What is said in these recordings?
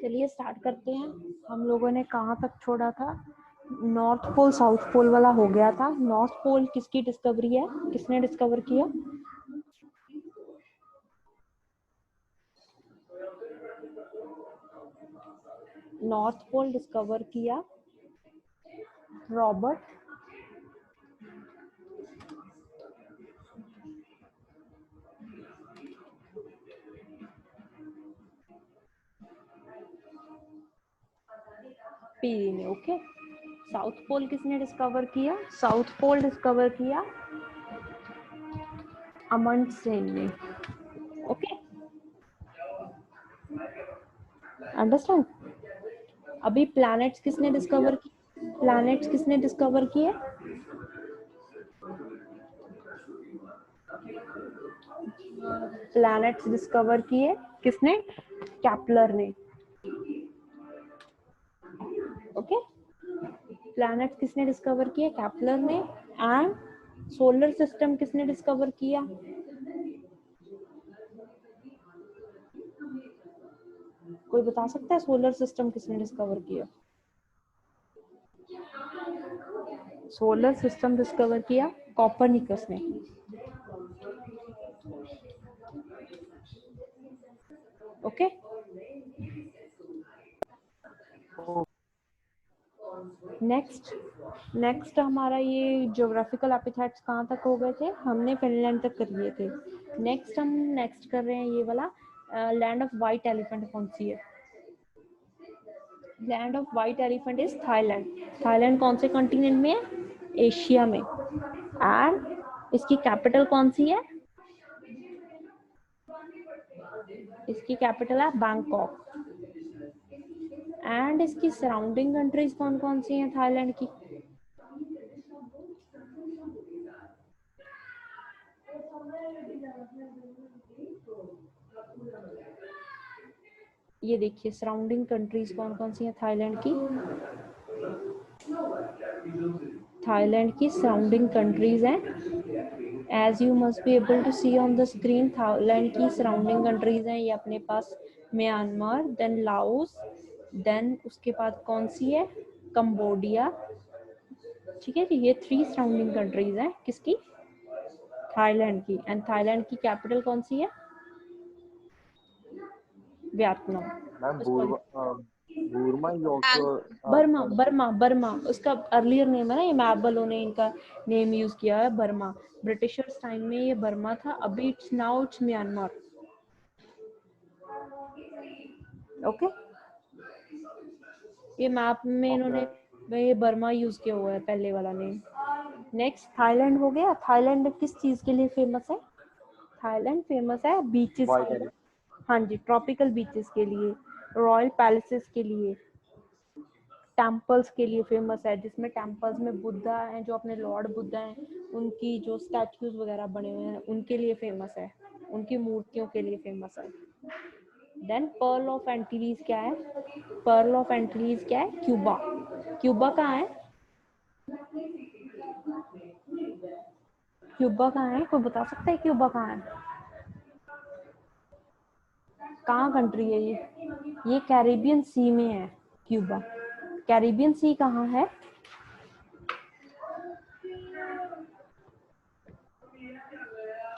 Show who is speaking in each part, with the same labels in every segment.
Speaker 1: चलिए स्टार्ट करते हैं। हम लोगों ने कहाँ तक छोड़ा था? नॉर्थ पोल साउथ पोल वाला हो गया था। नॉर्थ पोल किसकी डिस्कवरी है, किसने डिस्कवर किया? नॉर्थ पोल डिस्कवर किया रॉबर्ट पीरी ने। ओके, साउथ पोल किसने डिस्कवर किया? साउथ पोल डिस्कवर किया अमंडसेन ने। Okay, understand? अभी प्लैनेट्स किसने डिस्कवर की? प्लैनेट्स किसने डिस्कवर किए? प्लैनेट्स डिस्कवर किए किसने? कैप्लर ने। ओके, प्लैनेट्स किसने डिस्कवर किए? कैप्लर ने। एंड सोलर सिस्टम किसने डिस्कवर किया? कोई बता सकता है सोलर सिस्टम किसने डिस्कवर किया? सोलर सिस्टम डिस्कवर किया कॉपरनिकस ने। ओके, नेक्स्ट हमारा ये ज्योग्राफिकल एपिथेट्स कहाँ तक हो गए थे? हमने फिनलैंड तक कर लिए थे। नेक्स्ट कर रहे हैं ये वाला। लैंड ऑफ व्हाइट एलिफेंट कौन सी है? Land of white elephant is Thailand. Thailand कौन से कॉन्टिनेंट में है? एशिया में। एंड इसकी कैपिटल कौन सी है? इसकी कैपिटल है बैंकॉक। एंड इसकी सराउंडिंग कंट्रीज कौन कौन सी हैं थाईलैंड की? ये देखिए सराउंडिंग कंट्रीज कौन कौन सी हैं थाईलैंड की। थाईलैंड की सराउंडिंग कंट्रीज हैं, as you must be able to see on the screen. Thailand की सराउंडिंग कंट्रीज हैं ये अपने पास म्यांमार, देन लाओस, देन उसके बाद कौन सी है? कंबोडिया। ठीक है जी, ये 3 सराउंडिंग कंट्रीज हैं किसकी? थाईलैंड की। एंड थाईलैंड की कैपिटल कौन सी है? Vietnam.
Speaker 2: Burma
Speaker 1: Burma Burma Burma उसका अर्लियर नेम है ना, ये मैबलों ने इनका नेम यूज किया है बर्मा। ब्रिटिशर्स टाइम में ये बर्मा था, अभी इट्स म्यांमार। ओके, ये मैप में इन्होंने ये बर्मा यूज किया हुआ है पहले वाला नेम। नेक्स्ट थाईलैंड हो गया। थाईलैंड किस चीज के लिए फेमस है? थाईलैंड फेमस है बीचेस के लिए। हाँ जी, ट्रॉपिकल बीचेस के लिए, रॉयल पैलेसेस के लिए, टेम्पल्स के लिए फेमस है, जिसमें टेम्पल्स में बुद्धा हैं, जो अपने लॉर्ड बुद्धा हैं उनकी जो स्टैचूज वगैरह बने हुए हैं उनके लिए फेमस है, उनकी मूर्तियों के लिए फेमस है। देन पर्ल ऑफ एंटीलीज क्या है? पर्ल ऑफ एंटीलीज क्या है? क्यूबा। क्यूबा कहाँ है? क्यूबा कहाँ है? कोई बता सकता है क्यूबा कहाँ है? कहाँ कंट्री है ये कैरिबियन सी में है क्यूबा। कैरिबियन सी कहाँ है?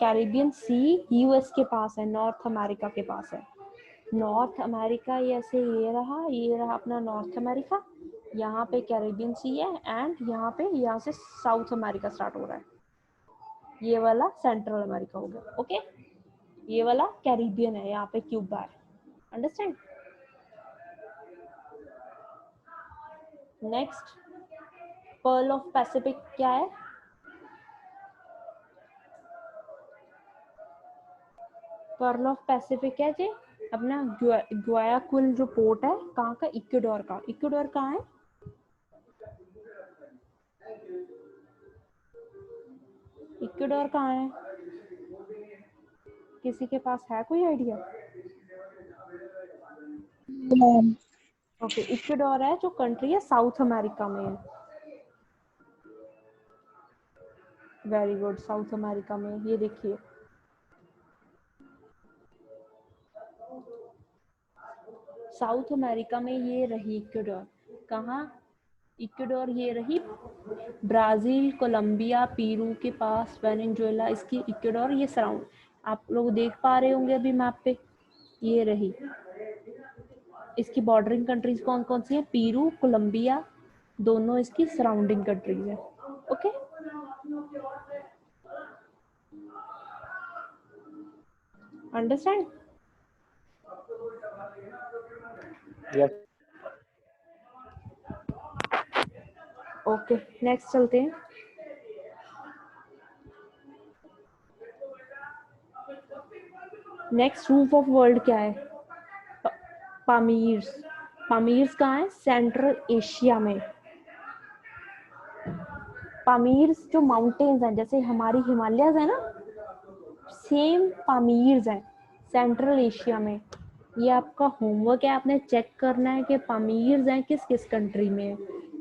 Speaker 1: कैरिबियन सी यूएस के पास है, नॉर्थ अमेरिका के पास है। नॉर्थ अमेरिका ये रहा अपना नॉर्थ अमेरिका। यहाँ पे कैरिबियन सी है एंड यहाँ से साउथ अमेरिका स्टार्ट हो रहा है। ये वाला सेंट्रल अमेरिका हो गया। ओके, ये वाला कैरिबियन है, यहाँ पे क्यूबा है। Understand? Next, pearl of Pacific क्या है? पर्ल ऑफ पैसिफिक है जी अपना ग्वायाकुल जो पोर्ट है, कहाँ का? इक्वाडोर का। इक्वाडोर कहाँ है? इक्वाडोर कहाँ है? किसी के पास है कोई आइडिया? ओके, इक्वाडोर है जो कंट्री है साउथ अमेरिका में है। वेरी गुड, साउथ अमेरिका में। ये देखिए साउथ अमेरिका में ये रही इक्वाडोर। कहाँ? इक्वाडोर ये रही ब्राजील, कोलंबिया, पेरू के पास, वेनेजुएला, इसकी इक्वाडोर ये सराउंड, आप लोग देख पा रहे होंगे अभी मैप पे, ये रही। इसकी बॉर्डरिंग कंट्रीज कौन कौन सी है? पेरू, कोलंबिया, दोनों इसकी सराउंडिंग कंट्रीज है। Okay, understand?
Speaker 2: Yes.
Speaker 1: Okay, next चलते हैं। नेक्स्ट रूफ ऑफ वर्ल्ड क्या है? पामीर्स। पामीर्स कहाँ है? सेंट्रल एशिया में। पामीर्स जो माउंटेन्स हैं, जैसे हमारी हिमालयस है ना, सेम पामीर्स हैं सेंट्रल एशिया में। ये आपका होमवर्क है, आपने चेक करना है कि पामीर्स हैं किस किस कंट्री में है।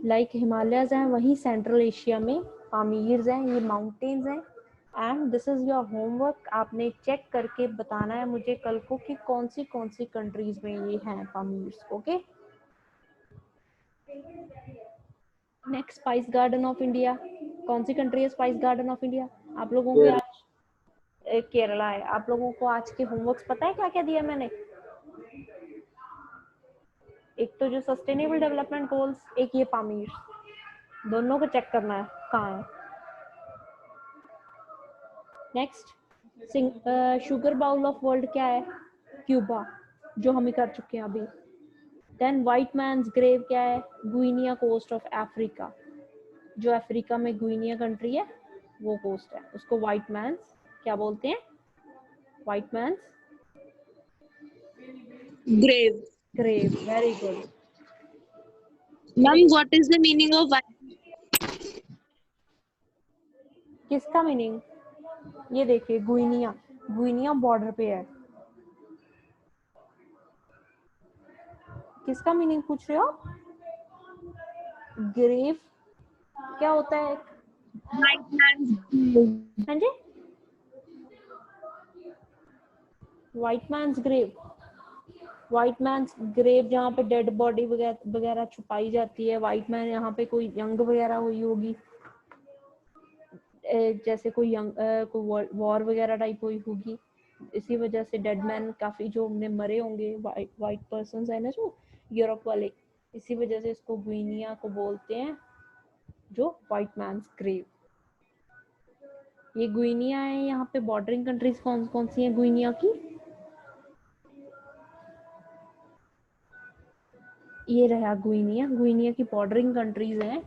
Speaker 1: लाइक हिमालयस हैं, वही सेंट्रल एशिया में पामीर्स हैं, ये माउंटेन्स हैं। And this is your homework, आपने चेक करके बताना है मुझे कल को कि कौन सी कंट्रीज में ये हैं pyramids. Okay, next, spice garden of India. कौन सी कंट्री है स्पाइस गार्डन ऑफ इंडिया? आप लोगों को आज केरला है। आप लोगों को आज के होमवर्क्स पता है क्या क्या दिया मैंने? एक तो जो सस्टेनेबल डेवलपमेंट गोल्स, एक ये पामीर, दोनों को चेक करना है कहाँ है। Next, sugar bowl of world क्या है? क्यूबा, जो हम ही कर चुके हैं अभी। देन व्हाइट मैन्स ग्रेव क्या है? गुइनिया कोस्ट ऑफ अफ्रीका, जो अफ्रीका में गुइनिया कंट्री है वो कोस्ट है, उसको व्हाइट मैन्स क्या बोलते हैं? White man's
Speaker 3: Grave.
Speaker 1: Grave. Very good.
Speaker 3: Ma'am, what is the meaning of
Speaker 1: किसका मीनिंग? ये देखिए, गुइनिया, गुइनिया बॉर्डर पे है। किसका मीनिंग पूछ रहे हो? ग्रेव क्या होता है?
Speaker 3: white man's grave?
Speaker 1: हाँ जी, white man's grave. White man's grave जहाँ पे डेड बॉडी वगैरह छुपाई जाती है। व्हाइट मैन यहाँ पे कोई यंग वगैरह हुई होगी, जैसे कोई यंग कोई वॉर वगैरह टाइप हुई होगी, इसी वजह से डेड मैन काफी जो हमने मरे होंगे, वाइट पर्सन है ना जो यूरोप वाले, इसी वजह से इसको गुइनिया को बोलते हैं जो व्हाइट मैन्स ग्रेव। ये गुइनिया है, यहाँ पे बॉर्डरिंग कंट्रीज कौन कौन सी हैं गुइनिया की? ये रहा गुइनिया, गुइनिया की बॉर्डरिंग कंट्रीज हैं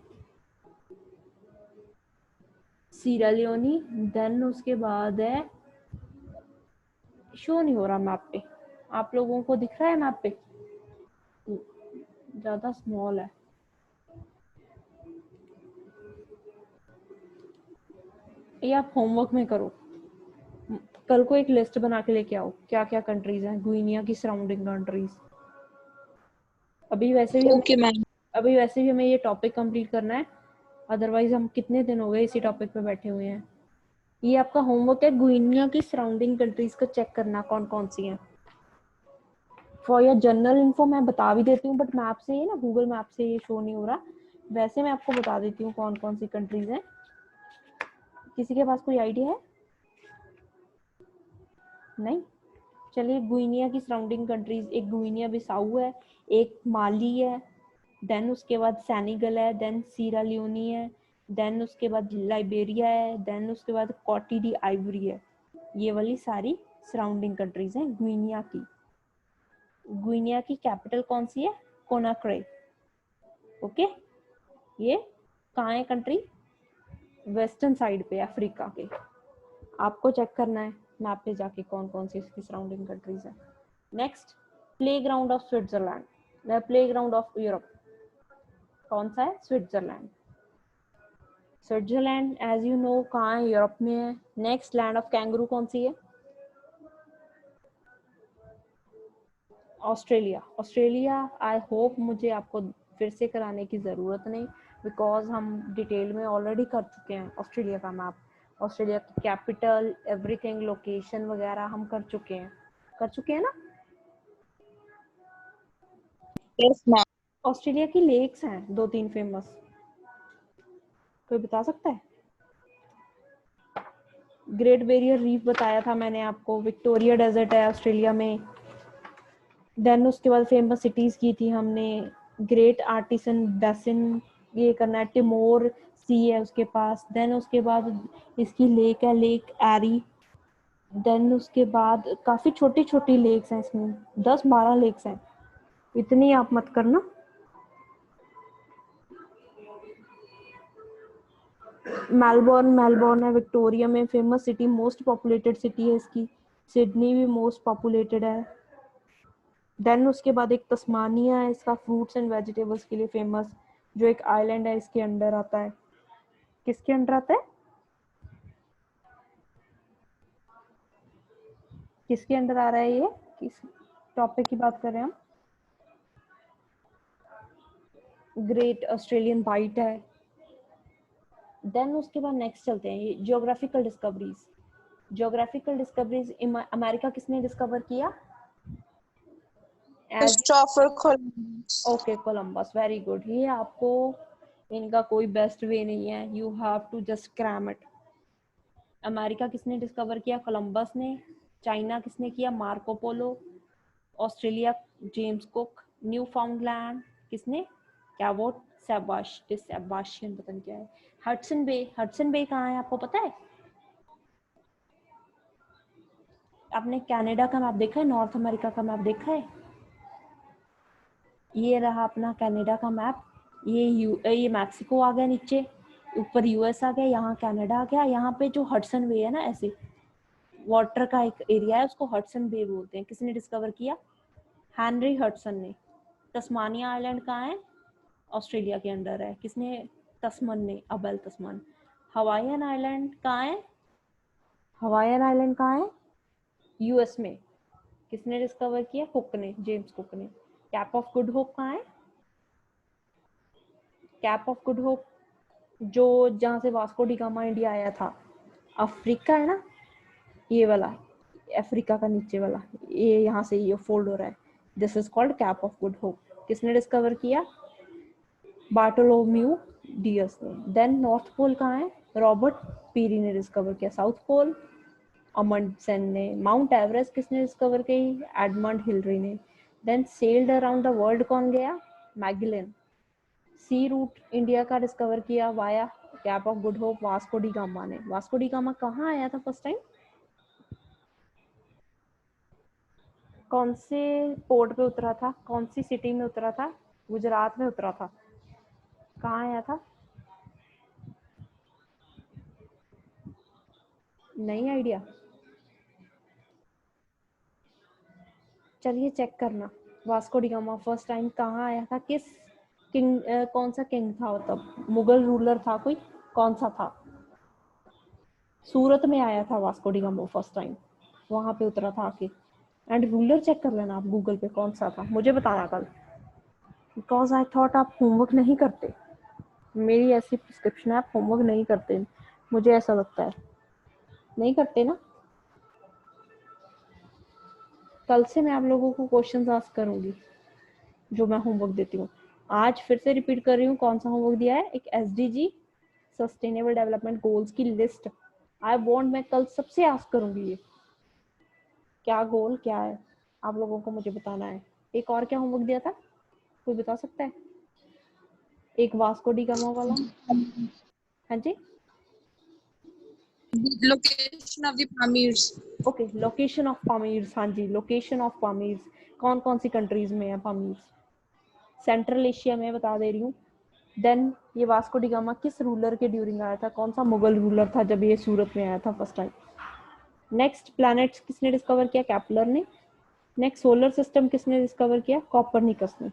Speaker 1: सीरा लियोनी, देन उसके बाद है, शो नहीं हो रहा मैप पे, आप लोगों को दिख रहा है मैप पे? ज्यादा स्मॉल है। ये आप होमवर्क में करो, कल को एक लिस्ट बना के लेके आओ क्या क्या कंट्रीज हैं गुइनिया की सराउंडिंग कंट्रीज। अभी वैसे भी
Speaker 3: Okay, ma'am.
Speaker 1: अभी वैसे भी हमें ये टॉपिक कंप्लीट करना है, अदरवाइज हम कितने दिन हो गए इसी टॉपिक पे बैठे हुए हैं। ये आपका होमवर्क है, गुइनिया की सराउंडिंग कंट्रीज को चेक करना कौन कौन सी हैं। फॉर योर जनरल इन्फो मैं बता भी देती हूँ, बट मैप से ये ना, गूगल मैप से ये शो नहीं हो रहा, वैसे मैं आपको बता देती हूँ कौन कौन सी कंट्रीज हैं। किसी के पास कोई आइडिया है? नहीं? चलिए, गुइनिया की सराउंडिंग कंट्रीज, एक गुइनिया बिसाऊ है, एक माली है, देन उसके बाद सेनेगल है, देन सीरा लियोनी है, देन उसके बाद लाइबेरिया है, देन उसके बाद कॉटी डी आइवरी है। ये वाली सारी सराउंडिंग कंट्रीज हैं गुइनिया की। गुइनिया की कैपिटल कौन सी है? कोनाक्रे। ओके, ये कहाँ है कंट्री? वेस्टर्न साइड पे अफ्रीका के। आपको चेक करना है मैप पे जाके कौन कौन सी इसकी सराउंडिंग कंट्रीज है। Next, playground of Switzerland, playground of Europe कौन सा है? Switzerland. Switzerland as you know कहाँ है? यूरोप में है। नेक्स्ट, लैंड ऑफ कैंगरू कौन सी है? ऑस्ट्रेलिया। ऑस्ट्रेलिया, आई होप मुझे आपको फिर से कराने की ज़रूरत नहीं, बिकॉज हम डिटेल में ऑलरेडी कर चुके हैं ऑस्ट्रेलिया का मैप। ऑस्ट्रेलिया की कैपिटल, एवरीथिंग, लोकेशन वगैरह हम कर चुके हैं ना?
Speaker 3: Yes, ma'am.
Speaker 1: ऑस्ट्रेलिया की लेक्स हैं 2-3 फेमस, कोई बता सकता है? ग्रेट बैरियर रीफ बताया था मैंने आपको, विक्टोरिया डेजर्ट है ऑस्ट्रेलिया में। देन उसके बाद फेमस सिटीज की थी हमने, ग्रेट आर्टिसन बेसिन, ये करना है, टिमोर सी है उसके पास। देन उसके बाद इसकी लेक है, लेक एरी। देन उसके बाद काफी छोटी छोटी लेक्स हैं इसमें, 10-12 लेक्स हैं, इतनी आप मत करना। मेलबोर्न है विक्टोरिया में, famous city, most populated city है इसकी। सिडनी भी मोस्ट पॉपुलेटेड है। देन उसके बाद एक तस्मानिया है, इसका फ्रूट्स एंड वेजिटेबल्स के लिए फेमस, जो एक आइलैंड है, इसके अंडर आता है। किसके अंडर आता है? किसके अंडर आ रहा है ये? किस टॉपिक की बात कर रहे हैं हम? ग्रेट ऑस्ट्रेलियन बाइट है। देन उसके बाद नेक्स्ट चलते हैं geographical discoveries. Geographical discoveries America किसने डिस्कवर किया?
Speaker 3: Christopher Columbus.
Speaker 1: Okay, Columbus, very good. ये आपको इनका कोई बेस्ट वे नहीं है, you have to just cram it. America किसने डिस्कवर किया? कोलंबस ने। चाइना किसने किया? Marco Polo. Australia James Cook. Newfoundland किसने? कैवोट सेबास्टियन, पता नहीं क्या है। हडसन बे, हडसन बे कहाँ है आपको पता है? आपने कनाडा का मैप देखा है? नॉर्थ अमेरिका का मैप देखा है? ये रहा अपना कनाडा का मैप। ये मैक्सिको आ गया नीचे, ऊपर यूएस आ गया, यहाँ कनाडा आ गया। यहाँ पे जो हडसन वे है ना, ऐसे वाटर का एक एरिया है, उसको हडसन बे बोलते हैं। किसने डिस्कवर किया? हेनरी हडसन ने। तस्मानिया आइलैंड कहाँ है? ऑस्ट्रेलिया के अंदर है। किसने? तस्मन ने, अबेल तस्मान। हवाईयन आइलैंड कहाँ है? हवाईयन आइलैंड कहाँ है? यूएस में। किसने डिस्कवर किया? कुक ने, जेम्स कुक ने। कैप ऑफ गुड होप कहाँ है? कैप ऑफ गुड होप जो जहाँ से वास्को डी गामा इंडिया आया था, अफ्रीका है ना, ये वाला, अफ्रीका का नीचे वाला, ये यहाँ से ये फोल्ड हो रहा है, this is called cap of Good hope. किसने डिस्कवर किया? बार्टोलोम्यू डियस ने। देन नॉर्थ पोल कहाँ है? रॉबर्ट पीरी ने डिस्कवर किया। साउथ पोल अमंडसेन ने। माउंट एवरेस्ट किसने डिस्कवर की? एडमंड हिलरी ने। Then sailed around the world कौन गया? मैगेलन। सी रूट इंडिया का डिस्कवर किया via Cape of Good Hope, Vasco da Gama ने। वास्को डी गामा कहाँ आया था फर्स्ट टाइम? कौन से पोर्ट पे उतरा था? कौन सी सिटी में उतरा था? गुजरात में उतरा था। कहाँ आया था? नहीं आइडिया? चलिए चेक करना, Vasco da gamma first time कहाँ आया था? किस किंग, कौन सा किंग था तब? मुगल रूलर था कोई? कौन सा था? सूरत में आया था Vasco da gamma first time, वहां पे उतरा था आके। एंड रूलर चेक कर लेना आप गूगल पे, कौन सा था, मुझे बताना कल, बिकॉज आई थॉट आप होमवर्क नहीं करते। मेरी ऐसी प्रिस्क्रिप्शन है, आप होमवर्क नहीं करते, मुझे ऐसा लगता है। नहीं करते ना? कल से मैं आप लोगों को क्वेश्चंस आस्क करूंगी जो मैं होमवर्क देती हूँ। आज फिर से रिपीट कर रही हूँ कौन सा होमवर्क दिया है। एक एसडीजी सस्टेनेबल डेवलपमेंट गोल्स की लिस्ट आई वांट, मैं कल सबसे आस्क करूंगी ये क्या गोल क्या है, आप लोगों को मुझे बताना है। एक और क्या होमवर्क दिया था, कोई बता सकता है? एक वास्को डी गामा वाला। हाँ जी,
Speaker 3: The location of the pyramids.
Speaker 1: ओके, लोकेशन ऑफ पामीर्स। हाँ जी, लोकेशन ऑफ पामीर्स कौन कौन सी कंट्रीज में है पामीर्स? सेंट्रल एशिया में, बता दे रही हूँ। देन ये वास्को डी गामा किस रूलर के ड्यूरिंग आया था? कौन सा मुगल रूलर था जब ये सूरत में आया था फर्स्ट टाइम? नेक्स्ट प्लैनेट्स किसने डिस्कवर किया? कैप्लर ने। नेक्स्ट सोलर सिस्टम किसने डिस्कवर किया? कॉपरनिकस ने।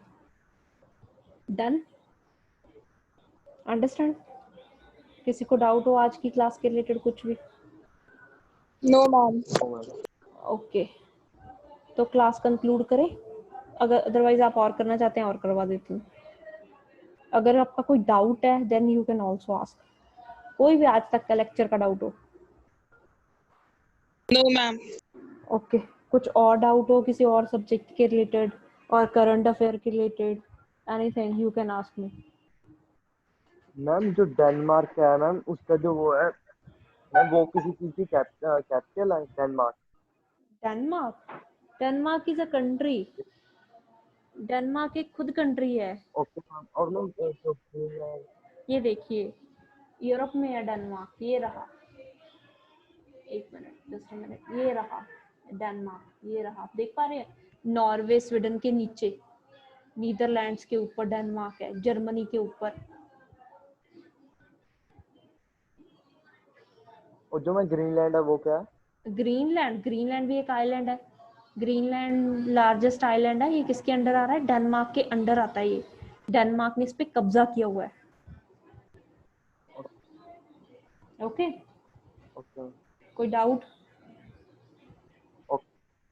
Speaker 1: डन? अंडरस्टैंड? किसी को डाउट हो आज की क्लास के रिलेटेड कुछ भी?
Speaker 3: No, ma'am.
Speaker 1: ओके, तो क्लास कंक्लूड करें? अगर अदरवाइज आप और करना चाहते हैं और करवा देती हूँ। अगर आपका कोई डाउट है then you can also ask, कोई भी आज तक का लेक्चर का डाउट हो।
Speaker 3: No, ma'am.
Speaker 1: ओके, कुछ और डाउट हो किसी और सब्जेक्ट के रिलेटेड, और करंट अफेयर के related anything you can ask me.
Speaker 2: Ma'am जो डेनमार्क का है मैम, उसका जो वो है मैम, वो किसी चीज की कैपिटल है Denmark?
Speaker 1: Denmark, Denmark is a country, Denmark एक खुद कंट्री है।
Speaker 2: Okay ma'am. और मैम जो ग्रीनलैंड,
Speaker 1: ये देखिए यूरोप में है डेनमार्क, ये रहा, एक मिनट जस्ट अ मिनट, ये रहा डेनमार्क, ये रहा, आप देख पा रहे हैं? नॉर्वे स्वीडन के नीचे, नीदरलैंड्स के ऊपर डेनमार्क है, जर्मनी के ऊपर।
Speaker 2: और जो मैं ग्रीनलैंड है वो क्या है?
Speaker 1: ग्रीनलैंड, ग्रीनलैंड भी एक आइलैंड है। ग्रीनलैंड लार्जेस्ट आइलैंड है। ये किसके अंडर आ रहा है? डेनमार्क के अंडर आता है ये। डेनमार्क ने इस पे कब्जा किया हुआ है। ओके,
Speaker 2: ओके
Speaker 1: कोई डाउट?
Speaker 2: ओके।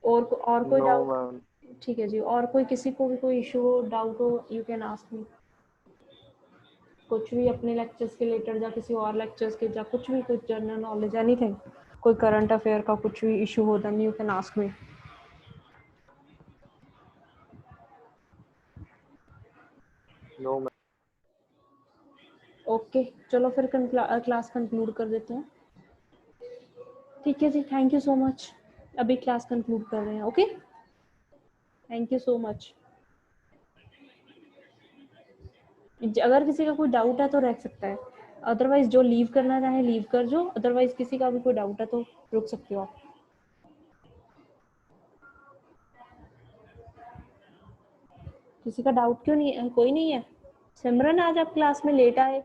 Speaker 1: और कोई
Speaker 2: नो
Speaker 1: डाउट?
Speaker 2: मैम।
Speaker 1: ठीक है जी, और कोई किसी को भी कोई इशू हो, डाउट हो, यू कैन आस्क मी। कुछ भी अपने लेक्चर्स के रिलेटेड या किसी और लेक्चर्स के, या कुछ भी, कुछ जनरल नॉलेज, एनीथिंग, कोई करंट अफेयर का कुछ भी इशू हो, then you can ask me.
Speaker 2: No ma'am.
Speaker 1: Okay, चलो फिर क्लास कंक्लूड कर देते हैं। ठीक है जी, थैंक यू सो मच। अभी क्लास कंक्लूड कर रहे हैं। Okay, thank you so much. अगर किसी का कोई डाउट है तो रख सकता है, अदरवाइज जो लीव करना चाहे लीव कर जो, अदरवाइज किसी का भी कोई डाउट है तो रुक सकते हो आप। किसी का डाउट क्यों नहीं है? कोई नहीं है? सिमरन आज आप क्लास में लेट आए,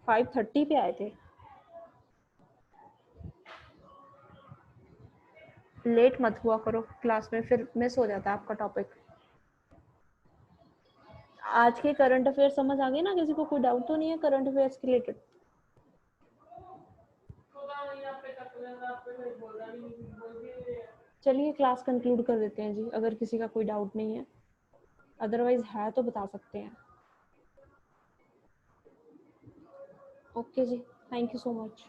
Speaker 1: 5:30 पे आए थे। लेट मत हुआ करो क्लास में, फिर मिस हो जाता है आपका टॉपिक। आज के करंट अफेयर समझ आ गए ना? किसी को कोई डाउट तो नहीं है करंट अफेयर्स के रिलेटेड? चलिए क्लास कंक्लूड कर देते हैं जी, अगर किसी का कोई डाउट नहीं है, अदरवाइज है तो बता सकते हैं। ओके जी, थैंक यू सो मच।